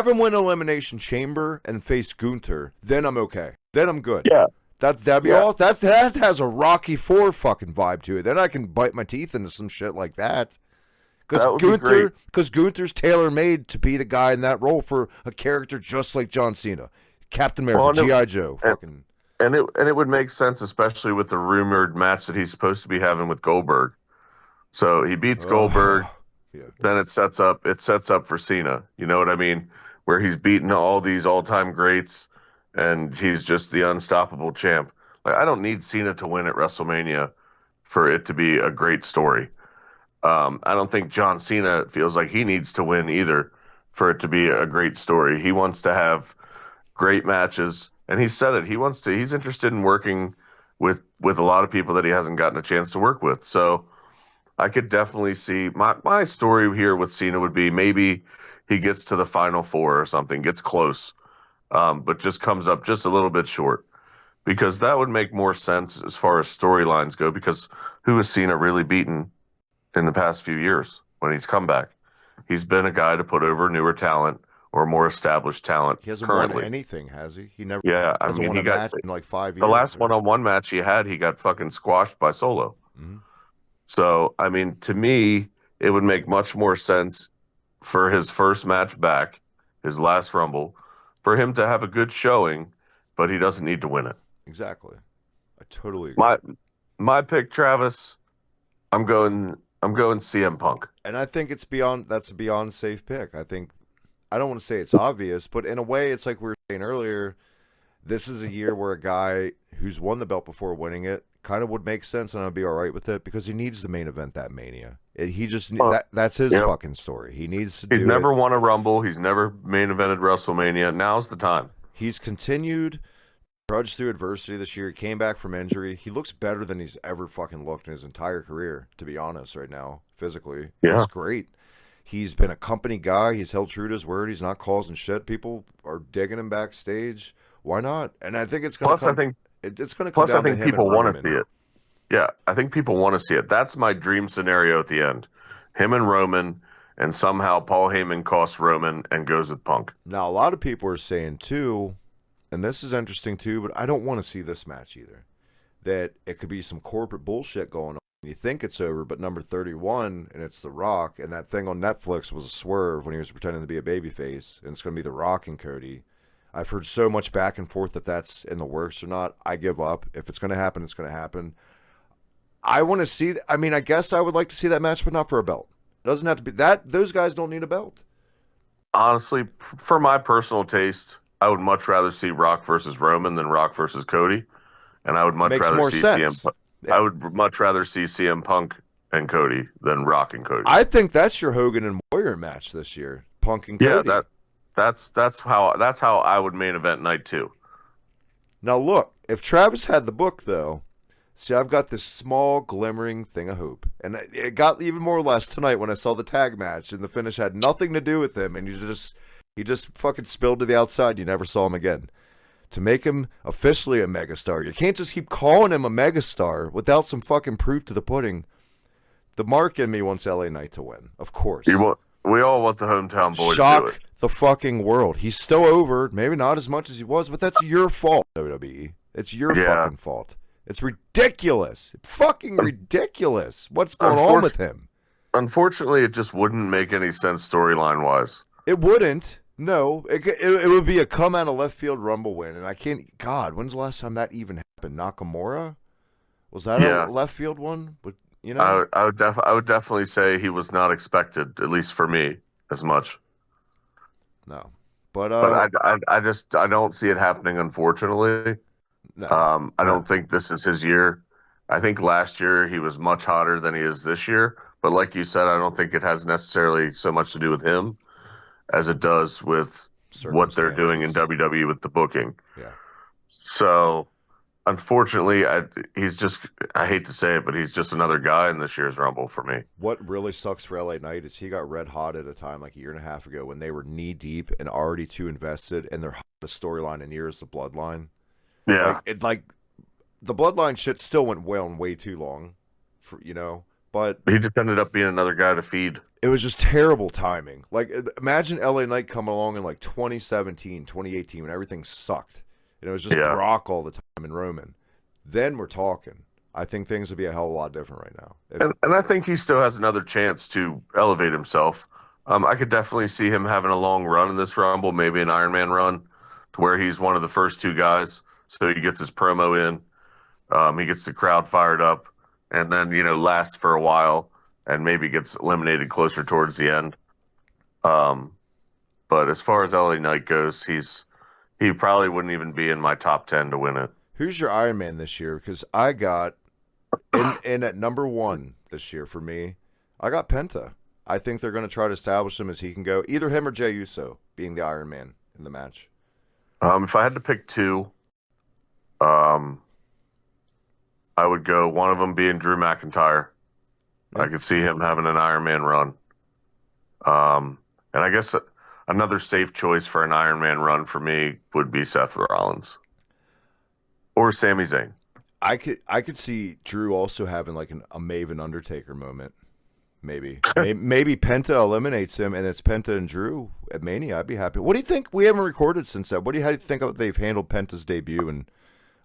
him win Elimination Chamber and face Gunther. Then I'm okay. Then I'm good. Yeah. That'd be all. That has a Rocky IV fucking vibe to it. Then I can bite my teeth into some shit like that. Because Gunther's tailor-made to be the guy in that role for a character just like John Cena, Captain America, G.I. Joe. And it would make sense, especially with the rumored match that he's supposed to be having with Goldberg. So he beats Goldberg, then it sets up for Cena. You know what I mean? Where he's beaten all these all-time greats, and he's just the unstoppable champ. Like, I don't need Cena to win at WrestleMania for it to be a great story. I don't think John Cena feels like he needs to win either for it to be a great story. He wants to have great matches, and he said it. He's interested in working with a lot of people that he hasn't gotten a chance to work with. So I could definitely see my story here with Cena would be maybe he gets to the Final Four or something, gets close, but just comes up just a little bit short, because that would make more sense as far as storylines go, because who has Cena really beaten in the past few years when he's come back? He's been a guy to put over newer talent or more established talent. He hasn't currently won anything, has he? He never. Yeah, I hasn't mean, won he a got match in like 5 years. the last one-on-one match he got fucking squashed by Solo. Mhm. So, I mean, to me, it would make much more sense for his first match back, his last Rumble, for him to have a good showing, but he doesn't need to win it. Exactly. I totally agree. My pick, Travis, I'm going CM Punk. And I think that's a beyond safe pick. I don't want to say it's obvious, but in a way, it's like we were saying earlier, this is a year where a guy who's won the belt before winning it kind of would make sense, and I'd be all right with it, because he needs the main event that Mania. That's his fucking story. He needs to do it. He's never won a Rumble. He's never main evented WrestleMania. Now's the time. He's continued trudge through adversity this year. He came back from injury. He looks better than he's ever fucking looked in his entire career, to be honest, right now, physically. Yeah. It's great. He's been a company guy. He's held true to his word. He's not causing shit. People are digging him backstage. Why not? And I think it's going to come. It's going to come down to him. I think people want to see it. it. Yeah, I think people want to see it. That's my dream scenario at the end. Him and Roman, and somehow Paul Heyman costs Roman and goes with Punk. Now, a lot of people are saying, too, and this is interesting, too, but I don't want to see this match either, that it could be some corporate bullshit going on. You think it's over, but number 31, and it's The Rock, and that thing on Netflix was a swerve when he was pretending to be a babyface, and it's going to be The Rock and Cody. I've heard so much back and forth if that's in the works or not. I give up. If it's going to happen, it's going to happen. I want to see. I mean, I guess I would like to see that match, but not for a belt. It doesn't have to be that. Those guys don't need a belt. Honestly, for my personal taste, I would much rather see Rock versus Roman than Rock versus Cody, and I would much rather see CM. I would much rather see CM Punk and Cody than Rock and Cody. I think that's your Hogan and Warrior match this year. Punk and Cody. Yeah, that's how I would main event night 2. Now look, if Travis had the book though. See, I've got this small, glimmering thing of hope. And it got even more or less tonight when I saw the tag match, and the finish had nothing to do with him, and he just fucking spilled to the outside. You never saw him again. To make him officially a megastar, you can't just keep calling him a megastar without some fucking proof to the pudding. The mark in me wants LA Knight to win, of course. We all want the hometown boy to do it. Shock the fucking world. He's still over, maybe not as much as he was, but that's your fault, WWE. It's your fucking fault. It's ridiculous. Fucking ridiculous. What's going on with him? Unfortunately, it just wouldn't make any sense storyline wise. It wouldn't. No, it would be a come out of left field Rumble win, and I can't. God, when's the last time that even happened? Nakamura, was that a left field one? But I would definitely say he was not expected, at least for me, as much. No, but I don't see it happening. Unfortunately, no. I don't think this is his year. I think last year he was much hotter than he is this year. But like you said, I don't think it has necessarily so much to do with him as it does with what they're doing in WWE with the booking. Yeah. So, unfortunately, I hate to say it, but he's just another guy in this year's Rumble for me. What really sucks for LA Knight is he got red hot at a time like a year and a half ago when they were knee deep and already too invested, and their hottest storyline in years, the Bloodline. Yeah. Like the Bloodline shit still went on way too long, but he just ended up being another guy to feed. It was just terrible timing. Like, imagine LA Knight coming along in like 2017, 2018 when everything sucked. And it was just Brock all the time and Roman. Then we're talking. I think things would be a hell of a lot different right now. And I think he still has another chance to elevate himself. I could definitely see him having a long run in this Rumble, maybe an Iron Man run, to where he's one of the first two guys. So he gets his promo in. He gets the crowd fired up. And then, lasts for a while. And maybe gets eliminated closer towards the end. But as far as LA Knight goes, he probably wouldn't even be in my top 10 to win it. Who's your Iron Man this year? Because I got in at number 1 this year for me, I got Penta. I think they're going to try to establish him as he can go. Either him or Jey Uso being the Iron Man in the match. If I had to pick two, I would go one of them being Drew McIntyre. I could see him having an Iron Man run. And I guess another safe choice for an Iron Man run for me would be Seth Rollins or Sami Zayn. I could see Drew also having like a Maven Undertaker moment. Maybe Penta eliminates him and it's Penta and Drew at Mania. I'd be happy. What do you think? We haven't recorded since that. How do you think they've handled Penta's debut and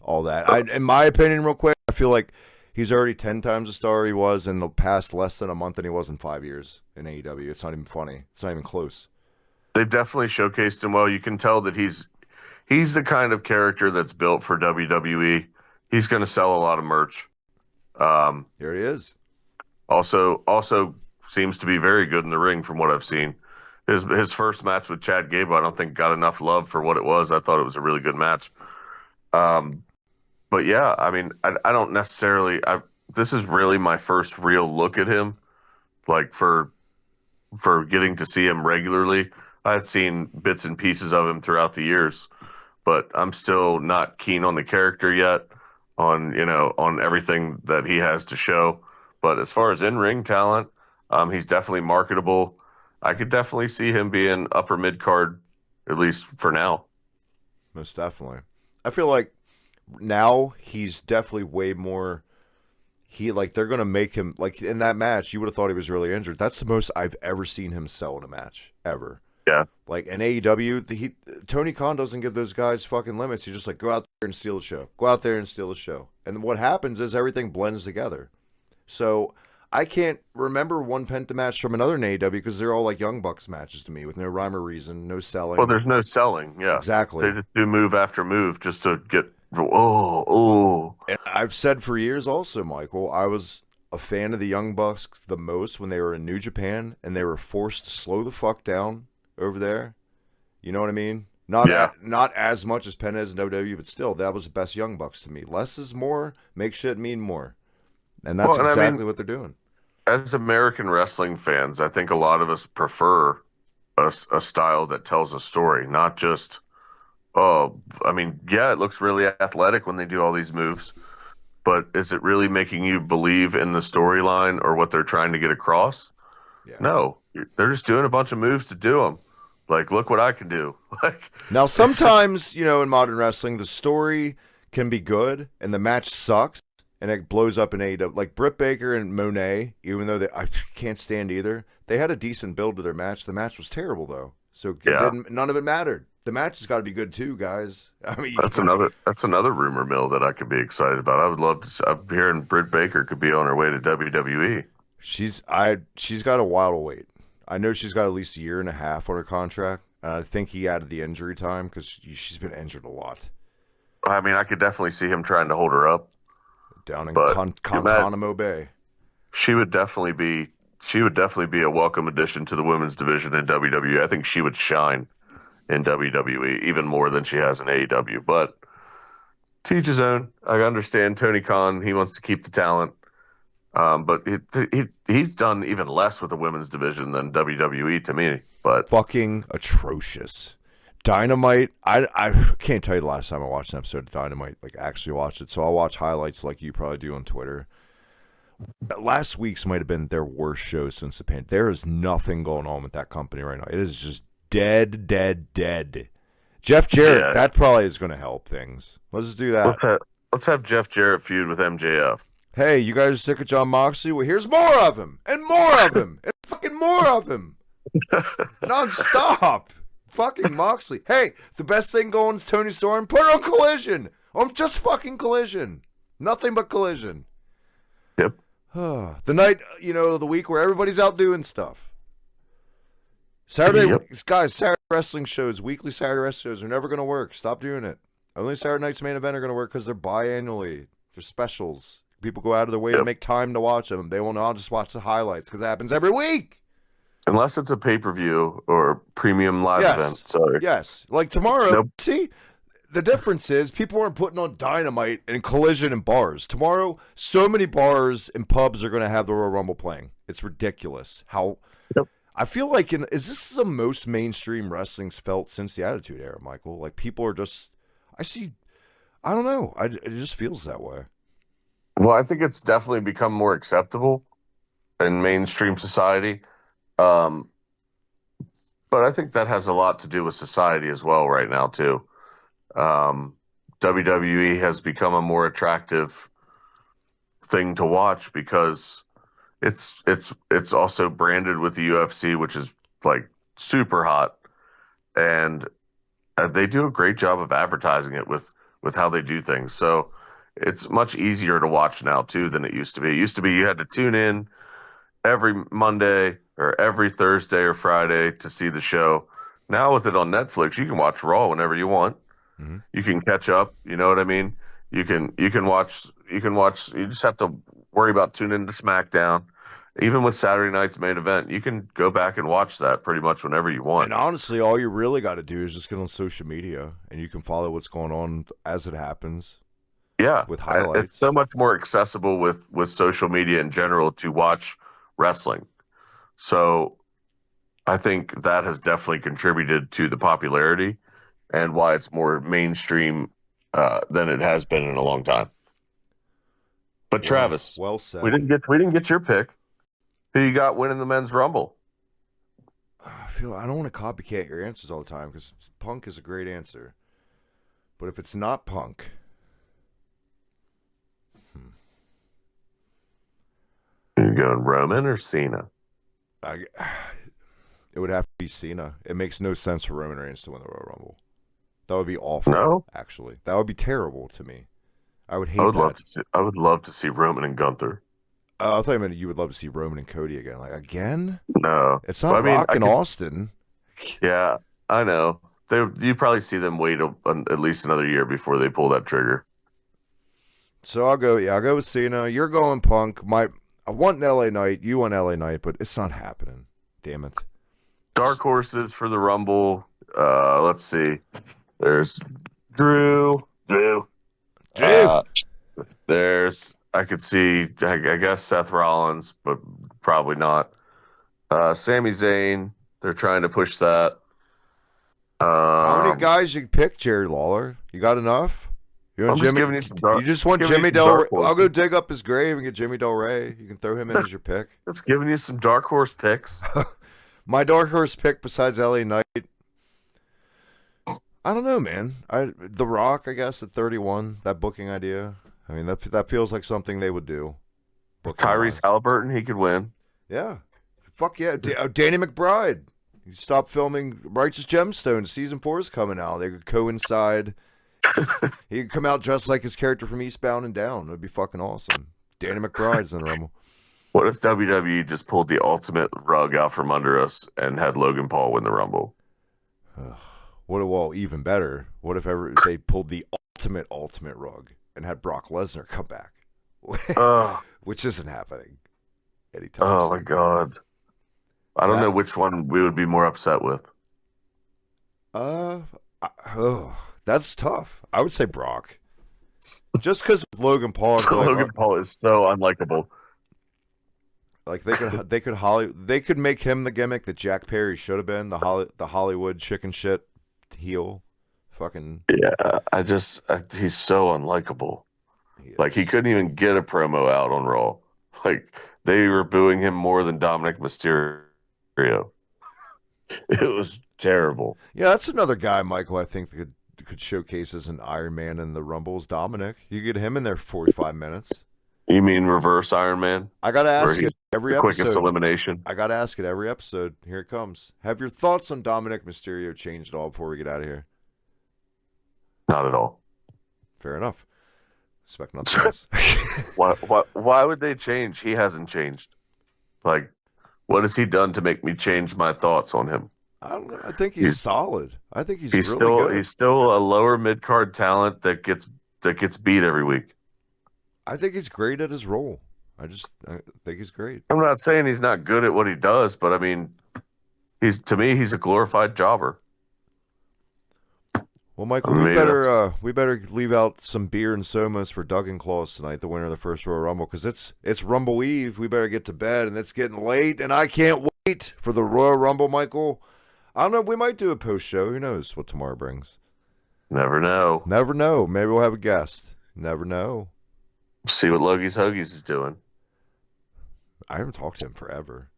all that? In my opinion, real quick, I feel like he's already 10 times the star he was in the past less than a month than he was in 5 years in AEW. It's not even funny. It's not even close. They've definitely showcased him well. You can tell that he's the kind of character that's built for WWE. He's going to sell a lot of merch. Here he is. Also seems to be very good in the ring from what I've seen. His first match with Chad Gable, I don't think got enough love for what it was. I thought it was a really good match. But yeah, I mean, I don't necessarily. This is really my first real look at him, like for getting to see him regularly. I had seen bits and pieces of him throughout the years, but I'm still not keen on the character yet, on everything that he has to show. But as far as in-ring talent, he's definitely marketable. I could definitely see him being upper mid-card, at least for now. Most definitely. I feel like now he's definitely way more. They're gonna make him like in that match. You would have thought he was really injured. That's the most I've ever seen him sell in a match ever. Yeah. Like in AEW, Tony Khan doesn't give those guys fucking limits. He's just like, go out there and steal the show. Go out there and steal the show. And what happens is everything blends together. So I can't remember one Penta match from another in AEW because they're all like Young Bucks matches to me with no rhyme or reason, no selling. Well, there's no selling. Yeah, exactly. They just do move after move just to get. Oh. And I've said for years also, Michael, I was a fan of the Young Bucks the most when they were in New Japan and they were forced to slow the fuck down over there. You know what I mean? Not as much as Penta is in WWE, but still, that was the best Young Bucks to me. Less is more, make shit mean more. And that's exactly what they're doing. As American wrestling fans, I think a lot of us prefer a style that tells a story, not just, it looks really athletic when they do all these moves, but is it really making you believe in the storyline or what they're trying to get across? Yeah. No, they're just doing a bunch of moves to do them. Like, look what I can do. Now, sometimes, in modern wrestling, the story can be good and the match sucks and it blows up in AEW. Like Britt Baker and Monet, even though I can't stand either, they had a decent build to their match. The match was terrible, though. So Yeah. none of it mattered. The match has got to be good too, guys. I mean, That's another rumor mill that I could be excited about. I would love to. I'm hearing Britt Baker could be on her way to WWE. she's got a while to wait. I know she's got at least a year and a half on her contract. And I think he added the injury time because she's been injured a lot I mean, I could definitely see him trying to hold her up, down in but Guantanamo Bay. she would definitely be a welcome addition to the women's division in WWE. I think she would shine in WWE even more than she has in AEW. But to each his own. I understand Tony Khan. He wants to keep the talent. But he's done even less with the women's division than WWE to me. But Fucking atrocious. Dynamite. I can't tell you the last time I watched an episode of Dynamite. Like actually watched it. So I'll watch highlights like you probably do on Twitter. Last week's might have been their worst show since the pandemic. There is nothing going on with that company right now. It is just dead. Jeff Jarrett, that probably is going to help things. Let's just do that. Let's have Jeff Jarrett feud with MJF. Hey, you guys are sick of John Moxley? Well, here's more of him, and more of him, and fucking more of him. Non-stop. Fucking Moxley. Hey, the best thing going is Tony Storm. Put her on Collision. On just fucking Collision. Nothing but Collision. Yep. The night, the week where everybody's out doing stuff. Saturday wrestling shows, weekly Saturday wrestling shows are never going to work. Stop doing it. Only Saturday night's main event are going to work because they're biannually. They're specials. People go out of their way to make time to watch them. They will not just watch the highlights because it happens every week. Unless it's a pay-per-view or premium live event. Sorry. Yes. Like tomorrow, see, the difference is people aren't putting on Dynamite and Collision and bars. Tomorrow, so many bars and pubs are going to have the Royal Rumble playing. It's ridiculous. I feel like, is this the most mainstream wrestling's felt since the Attitude Era, Michael? Like people are just, I don't know. It just feels that way. Well, I think it's definitely become more acceptable in mainstream society. But I think that has a lot to do with society as well right now, too. WWE has become a more attractive thing to watch because it's also branded with the UFC, which is like super hot. And they do a great job of advertising it with how they do things. So it's much easier to watch now, too, than it used to be. It used to be you had to tune in every Monday or every Thursday or Friday to see the show. Now with it on Netflix, you can watch Raw whenever you want. Mm-hmm. You can catch up. You know what I mean? You can watch. You just have to worry about tuning into SmackDown. Even with Saturday night's main event, you can go back and watch that pretty much whenever you want. And honestly, all you really got to do is just get on social media, and you can follow what's going on as it happens. Yeah, with highlights. It's so much more accessible with social media in general to watch wrestling. So I think that has definitely contributed to the popularity and why it's more mainstream than it has been in a long time. But Travis, well said. We didn't get your pick. Who you got winning the men's Rumble? I don't want to copycat your answers all the time because Punk is a great answer. But if it's not Punk, you going Roman or Cena? It would have to be Cena. It makes no sense for Roman Reigns to win the Royal Rumble. That would be awful. No, actually, that would be terrible to me. I would hate. I would love to see Roman and Gunther. I thought you would love to see Roman and Cody again. Like again? No, it's not Rock and Austin. Yeah, I know. You probably see them wait at least another year before they pull that trigger. So I'll go with Cena. You're going Punk. I want LA Knight. You want LA Knight, but it's not happening. Damn it. Dark horses for the Rumble. Let's see. There's Drew. I could see, I guess, Seth Rollins, but probably not. Sami Zayn. They're trying to push that. How many guys you pick, Jerry Lawler? You got enough? I'm just giving you some dark. You just want Jimmy Del Rey. I'll go dig up his grave and get Jimmy Del Rey. You can throw him in as your pick. Just giving you some dark horse picks. My dark horse pick besides LA Knight, I don't know, man. The Rock, I guess, at 31. That booking idea. I mean, that feels like something they would do. Tyrese Halliburton, he could win. Yeah. Fuck yeah. Danny McBride. You stop filming Righteous Gemstones. Season 4 is coming out. They could coincide. He could come out dressed like his character from Eastbound and Down. It would be fucking awesome. Danny McBride's in the Rumble. What if WWE just pulled the ultimate rug out from under us and had Logan Paul win the Rumble? Well, even better. What if they pulled the ultimate rug and had Brock Lesnar come back? Which isn't happening anytime soon. Oh, my God. I don't know which one we would be more upset with. That's tough. I would say Brock. Just because Logan Paul. Logan Paul is so unlikable. Like they could make him the gimmick that Jack Perry should have been, the Hollywood chicken shit heel. Fucking yeah, he's so unlikable. Like he couldn't even get a promo out on Raw. Like they were booing him more than Dominic Mysterio. It was terrible. Yeah, that's another guy, Michael. I think that could showcase as an Iron Man in the Rumbles. Dominic, you get him in there 45 minutes. You mean reverse Iron Man? I gotta ask it every episode. Quickest elimination. I gotta ask it every episode. Here it comes. Have your thoughts on Dominic Mysterio changed at all before we get out of here? Not at all. Fair enough. Expect nothing else. Why would they change? He hasn't changed. Like, what has he done to make me change my thoughts on him? I don't know. I think he's solid. I think he's really good. He's still a lower mid card talent that gets beat every week. I think he's great at his role. I think he's great. I'm not saying he's not good at what he does, but I mean, he's a glorified jobber. Well, Michael, we better leave out some beer and somas for Doug and Claus tonight, the winner of the first Royal Rumble, because it's Rumble Eve. We better get to bed, and it's getting late, and I can't wait for the Royal Rumble, Michael. I don't know. We might do a post show. Who knows what tomorrow brings? Never know. Never know. Maybe we'll have a guest. Never know. See what Logies Hoagies is doing. I haven't talked to him forever.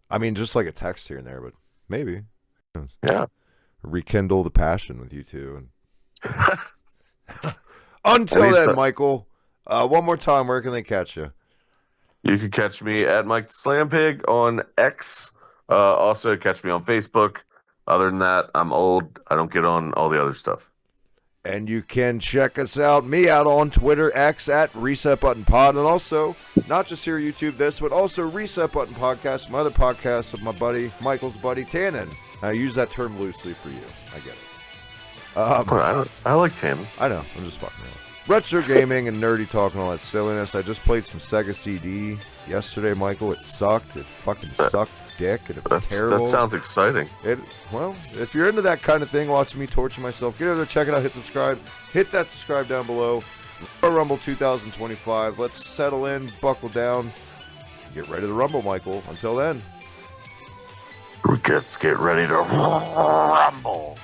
I mean, just like a text here and there, but maybe. Yeah. Rekindle the passion with you two. And until then, Michael, one more time, where can they catch you? You can catch me at Mike the Slam Pig on X. Also, catch me on Facebook. Other than that, I'm old. I don't get on all the other stuff. And you can check me out on Twitter, X, at Reset Button Pod. And also, not just here YouTube this, but also Reset Button Podcast, my other podcast of my buddy, Michael's buddy, Tannen. I use that term loosely for you. I get it. I like Tannen. I know. I'm just fucking around. Retro gaming and nerdy talk and all that silliness. I just played some Sega CD yesterday, Michael. It sucked. It fucking sucked dick, and it was terrible. That sounds exciting. Well, if you're into that kind of thing, watching me torture myself, get over there, check it out, hit subscribe. Hit that subscribe down below. Royal Rumble 2025. Let's settle in, buckle down, get ready to rumble, Michael. Until then. Let's get ready to rumble.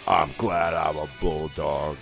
I'm glad I'm a bulldog.